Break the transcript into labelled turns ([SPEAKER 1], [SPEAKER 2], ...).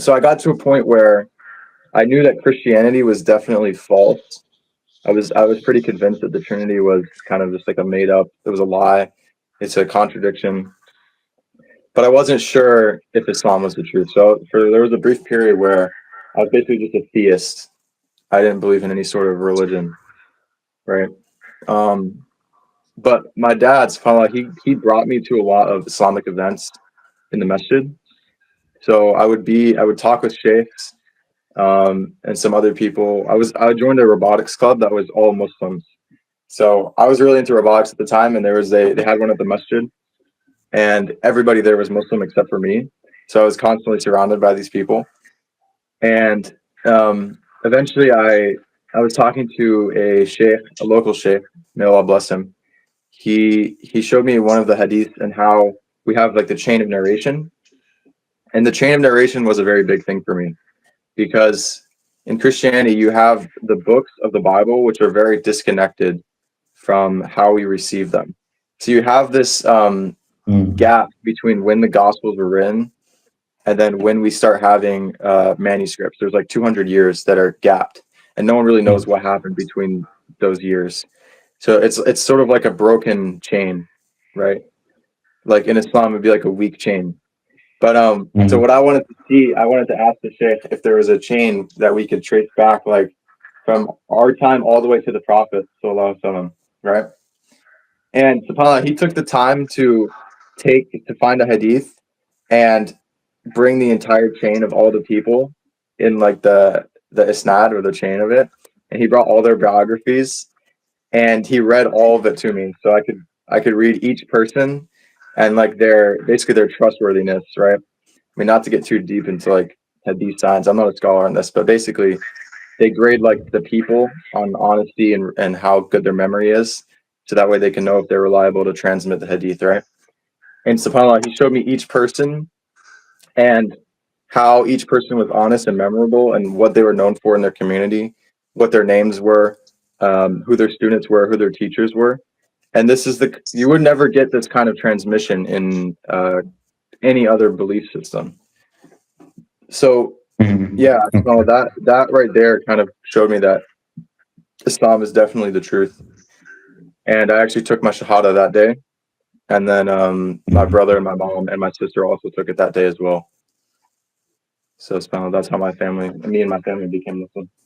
[SPEAKER 1] so I got to a point where I knew that Christianity was definitely false. I was pretty convinced that the Trinity was kind of just like a made up. It was a lie. It's a contradiction. But I wasn't sure if Islam was the truth. So there was a brief period where I was basically just a theist. I didn't believe in any sort of religion, right? Um, but my dad, subhanAllah, he brought me to a lot of Islamic events in the masjid. So I would talk with sheikhs and some other people. I joined a robotics club that was all Muslims. So I was really into robotics at the time, and they had one at the masjid, and everybody there was Muslim except for me. So I was constantly surrounded by these people, and eventually I was talking to a sheikh, a local sheikh, may Allah bless him. He showed me one of the hadith and how we have like the chain of narration, and the chain of narration was a very big thing for me because in Christianity you have the books of the Bible which are very disconnected from how we receive them. So you have this gap between when the Gospels were written and then when we start having manuscripts. There's like 200 years that are gapped, and no one really knows what happened between those years. So it's sort of like a broken chain, right? Like in Islam, it'd be like a weak chain. But so what I wanted to see, I wanted to ask the Sheikh if there was a chain that we could trace back, like from our time all the way to the Prophet, sallallahu alaihi wasallam, right? And subhanAllah, he took the time to find a hadith and bring the entire chain of all the people in like the isnad or the chain of it, and he brought all their biographies and he read all of it to me, so I could read each person and like their trustworthiness, right? I mean, not to get too deep into like hadith science, I'm not a scholar on this, but basically they grade like the people on honesty and how good their memory is, so that way they can know if they're reliable to transmit the hadith, right? And subhanAllah, he showed me each person and how each person was honest and memorable and what they were known for in their community, what their names were, who their students were, who their teachers were. And you would never get this kind of transmission in any other belief system. So yeah, so that right there kind of showed me that Islam is definitely the truth. And I actually took my shahada that day, and then my brother and my mom and my sister also took it that day as well. So that's how me and my family became Muslim.